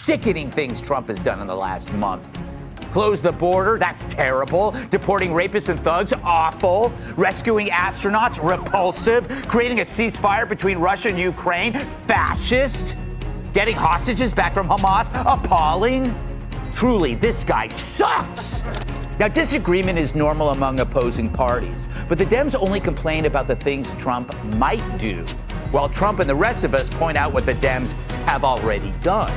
sickening things Trump has done in the last month. Close the border, that's terrible. Deporting rapists and thugs, awful. Rescuing astronauts, repulsive. Creating a ceasefire between Russia and Ukraine, fascist. Getting hostages back from Hamas, appalling. Truly, this guy sucks. Now, disagreement is normal among opposing parties, but the Dems only complain about the things Trump might do, while Trump and the rest of us point out what the Dems have already done.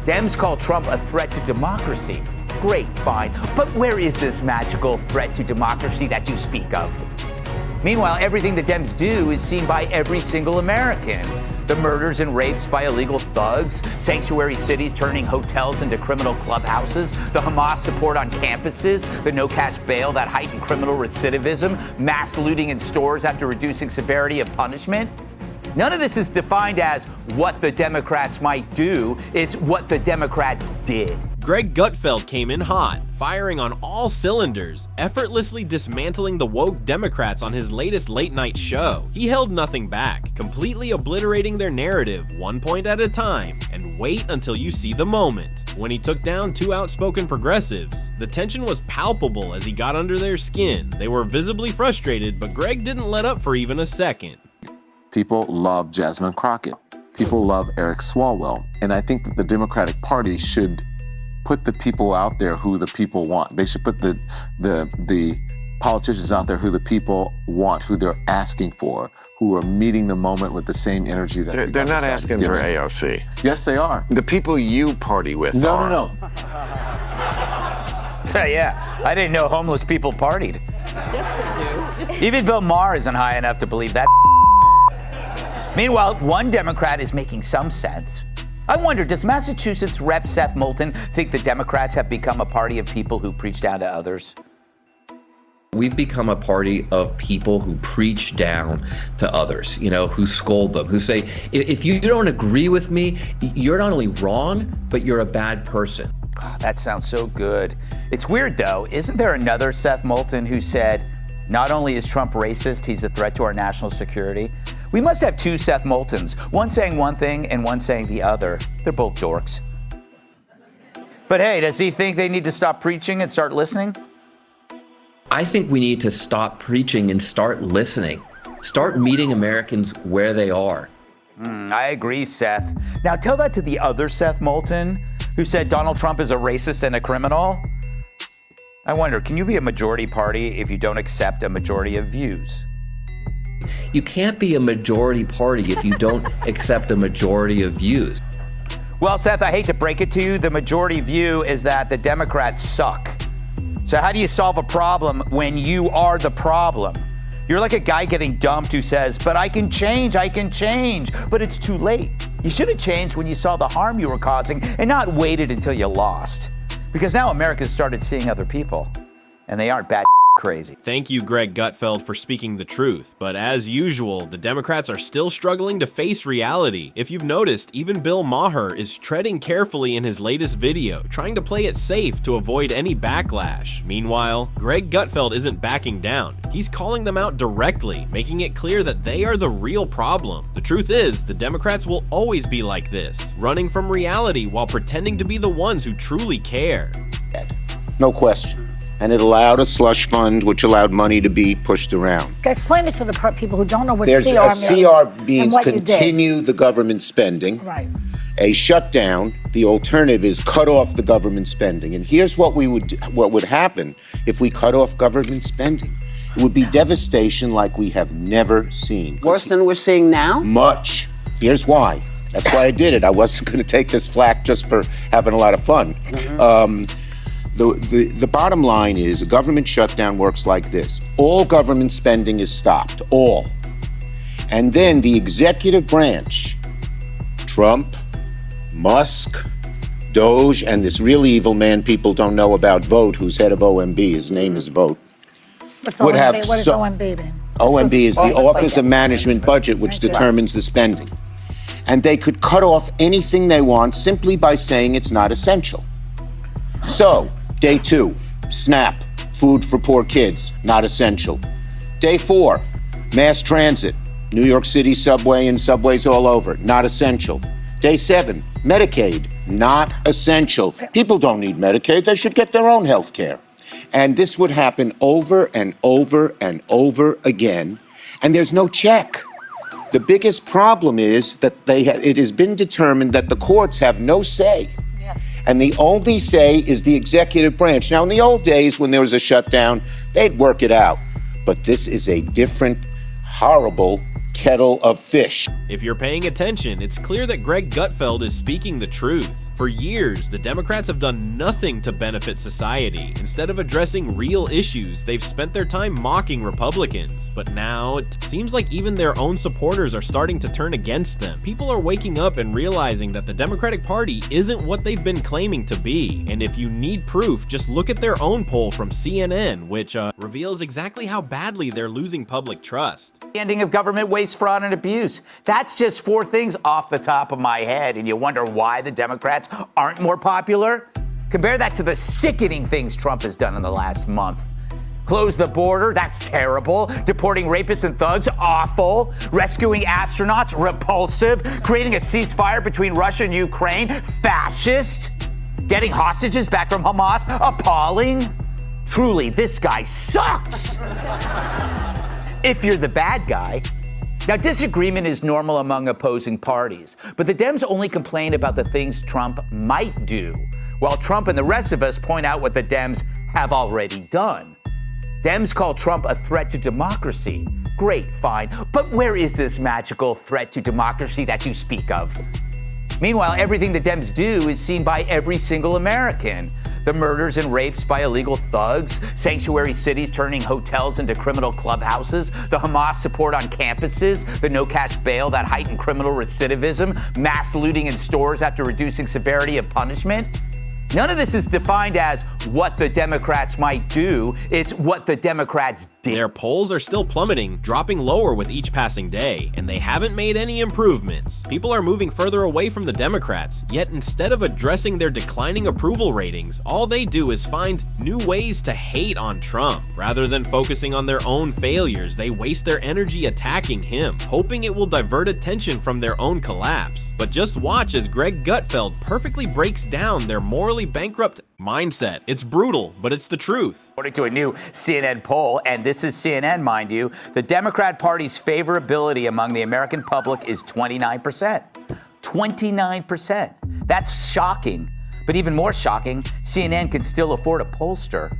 Dems call Trump a threat to democracy. Great, fine, but where is this magical threat to democracy that you speak of? Meanwhile, everything the Dems do is seen by every single American. The murders and rapes by illegal thugs, sanctuary cities turning hotels into criminal clubhouses, the Hamas support on campuses, the no-cash bail that heightened criminal recidivism, mass looting in stores after reducing severity of punishment. None of this is defined as what the Democrats might do. It's what the Democrats did. Greg Gutfeld came in hot, firing on all cylinders, effortlessly dismantling the woke Democrats on his latest late-night show. He held nothing back, completely obliterating their narrative one point at a time, and wait until you see the moment. When he took down two outspoken progressives, the tension was palpable as he got under their skin. They were visibly frustrated, but Greg didn't let up for even a second. People love Jasmine Crockett. People love Eric Swalwell. And I think that the Democratic Party should put the people out there who the people want. They should put the politicians out there who the people want, who they're asking for, who are meeting the moment with the same energy that they're not asking for AOC. Yes, they are. The people you party with are. No. Yeah, I didn't know homeless people partied. Yes, they do. Even Bill Maher isn't high enough to believe that. Meanwhile, one Democrat is making some sense. I wonder, does Massachusetts Rep. Seth Moulton think the Democrats have become a party of people who preach down to others? We've become a party of people who preach down to others, who scold them, who say, if you don't agree with me, you're not only wrong, but you're a bad person. Oh, that sounds so good. It's weird, though. Isn't there another Seth Moulton who said, not only is Trump racist, he's a threat to our national security? We must have two Seth Moultons, one saying one thing and one saying the other. They're both dorks. But hey, does he think they need to stop preaching and start listening? I think we need to stop preaching and start listening. Start meeting Americans where they are. I agree, Seth. Now tell that to the other Seth Moulton who said Donald Trump is a racist and a criminal. I wonder, can you be a majority party if you don't accept a majority of views? You can't be a majority party if you don't accept a majority of views. Well, Seth, I hate to break it to you. The majority view is that the Democrats suck. So how do you solve a problem when you are the problem? You're like a guy getting dumped who says, but I can change, but it's too late. You should have changed when you saw the harm you were causing and not waited until you lost. Because now America's started seeing other people, and they aren't bad crazy. Thank you, Greg Gutfeld, for speaking the truth. But as usual, the Democrats are still struggling to face reality. If you've noticed, even Bill Maher is treading carefully in his latest video, trying to play it safe to avoid any backlash. Meanwhile, Greg Gutfeld isn't backing down. He's calling them out directly, making it clear that they are the real problem. The truth is, the Democrats will always be like this, running from reality while pretending to be the ones who truly care. No question. And it allowed a slush fund, which allowed money to be pushed around. Explain it for the people who don't know what There's CR means. CR means continue the government spending. Right. A shutdown, the alternative is cut off the government spending. And here's what would happen if we cut off government spending. It would be devastation like we have never seen. Worse than we're seeing now? Much. Here's why. That's why I did it. I wasn't going to take this flack just for having a lot of fun. The bottom line is a government shutdown works like this. All government spending is stopped, all. And then the executive branch, Trump, Musk, Doge, and this really evil man people don't know about, Vote, who's head of OMB, his name is Vote. What's OMB? What does OMB mean? OMB is the Office of Management Budget, which determines the spending. And they could cut off anything they want simply by saying it's not essential. So, Day 2, SNAP, food for poor kids, not essential. Day 4, mass transit, New York City subway and subways all over, not essential. Day 7, Medicaid, not essential. People don't need Medicaid. They should get their own health care. And this would happen over and over and over again. And there's no check. The biggest problem is that it has been determined that the courts have no say. And the only say is the executive branch. Now, in the old days, when there was a shutdown, they'd work it out. But this is a different, horrible kettle of fish. If you're paying attention, it's clear that Greg Gutfeld is speaking the truth. For years, the Democrats have done nothing to benefit society. Instead of addressing real issues, they've spent their time mocking Republicans. But now, it seems like even their own supporters are starting to turn against them. People are waking up and realizing that the Democratic Party isn't what they've been claiming to be. And if you need proof, just look at their own poll from CNN, which reveals exactly how badly they're losing public trust. The ending of government waste, fraud, and abuse. That's just 4 things off the top of my head, and you wonder why the Democrats aren't more popular? Compare that to the sickening things Trump has done in the last month. Close the border, that's terrible. Deporting rapists and thugs, awful. Rescuing astronauts, repulsive. Creating a ceasefire between Russia and Ukraine, fascist. Getting hostages back from Hamas, appalling. Truly, this guy sucks. If you're the bad guy. Now, disagreement is normal among opposing parties, but the Dems only complain about the things Trump might do, while Trump and the rest of us point out what the Dems have already done. Dems call Trump a threat to democracy. Great, fine, but where is this magical threat to democracy that you speak of? Meanwhile, everything the Dems do is seen by every single American. The murders and rapes by illegal thugs, sanctuary cities turning hotels into criminal clubhouses, the Hamas support on campuses, the no-cash bail that heightened criminal recidivism, mass looting in stores after reducing severity of punishment. None of this is defined as what the Democrats might do. It's what the Democrats did. Their polls are still plummeting, dropping lower with each passing day, and they haven't made any improvements. People are moving further away from the Democrats, yet instead of addressing their declining approval ratings, all they do is find new ways to hate on Trump. Rather than focusing on their own failures, they waste their energy attacking him, hoping it will divert attention from their own collapse. But just watch as Greg Gutfeld perfectly breaks down their morally bankrupt mindset. It's brutal, but it's the truth. According to a new CNN poll, and this is CNN, mind you, the Democrat Party's favorability among the American public is 29%. 29%. That's shocking. But even more shocking, CNN can still afford a pollster.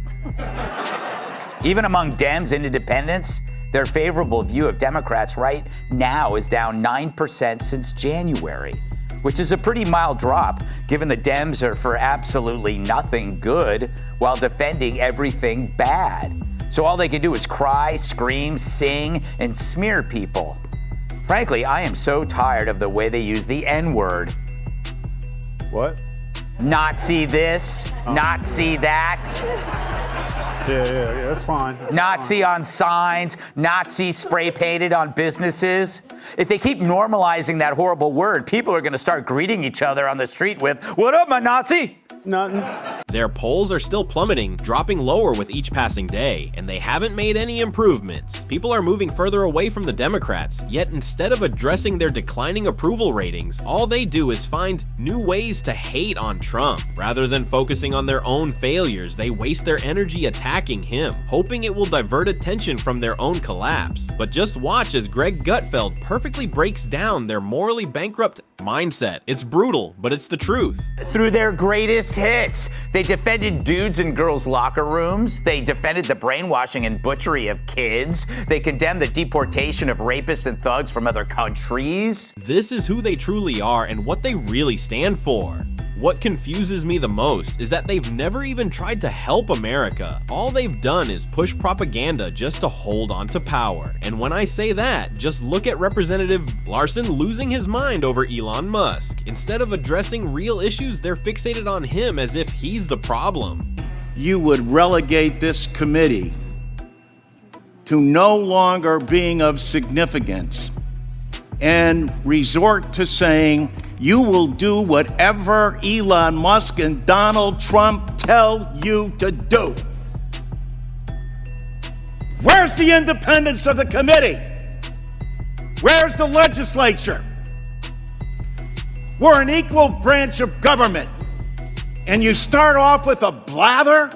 Even among Dems and independents, their favorable view of Democrats right now is down 9% since January, which is a pretty mild drop, given the Dems are for absolutely nothing good while defending everything bad. So all they can do is cry, scream, sing, and smear people. Frankly, I am so tired of the way they use the N-word. What? Nazi this, Nazi that. Yeah, that's fine. Nazi on signs, Nazi spray painted on businesses. If they keep normalizing that horrible word, people are going to start greeting each other on the street with, "What up, my Nazi?" Nothing. Their polls are still plummeting, dropping lower with each passing day, and they haven't made any improvements. People are moving further away from the Democrats, yet instead of addressing their declining approval ratings, all they do is find new ways to hate on Trump. Rather than focusing on their own failures, they waste their energy attacking him, hoping it will divert attention from their own collapse. But just watch as Greg Gutfeld perfectly breaks down their morally bankrupt mindset. It's brutal, but it's the truth. Through their greatest hits, they defended dudes in girls' locker rooms. They defended the brainwashing and butchery of kids. They condemned the deportation of rapists and thugs from other countries. This is who they truly are and what they really stand for. What confuses me the most is that they've never even tried to help America. All they've done is push propaganda just to hold on to power. And when I say that, just look at Representative Larson losing his mind over Elon Musk. Instead of addressing real issues, they're fixated on him as if he's the problem. You would relegate this committee to no longer being of significance and resort to saying, you will do whatever Elon Musk and Donald Trump tell you to do. Where's the independence of the committee? Where's the legislature? We're an equal branch of government. And you start off with a blather,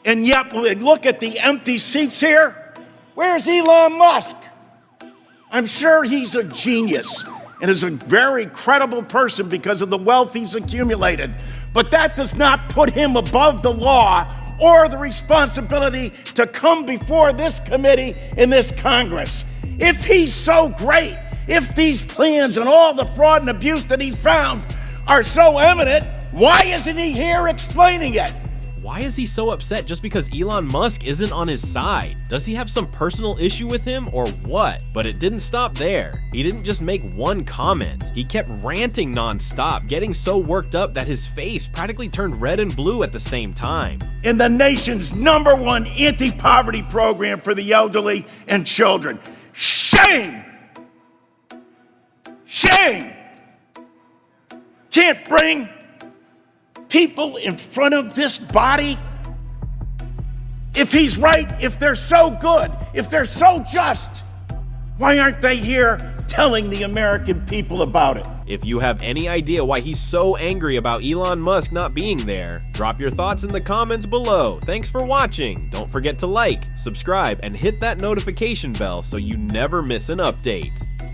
and yet look at the empty seats here. Where's Elon Musk? I'm sure he's a genius and is a very credible person because of the wealth he's accumulated. But that does not put him above the law or the responsibility to come before this committee in this Congress. If he's so great, if these plans and all the fraud and abuse that he's found are so evident, why isn't he here explaining it? Why is he so upset just because Elon Musk isn't on his side? Does he have some personal issue with him or what? But it didn't stop there. He didn't just make one comment. He kept ranting nonstop, getting so worked up that his face practically turned red and blue at the same time. In the nation's #1 anti-poverty program for the elderly and children. Shame! Shame! Can't bring people in front of this body? If he's right, if they're so good, if they're so just, why aren't they here telling the American people about it? If you have any idea why he's so angry about Elon Musk not being there, drop your thoughts in the comments below. Thanks for watching. Don't forget to like, subscribe, and hit that notification bell so you never miss an update.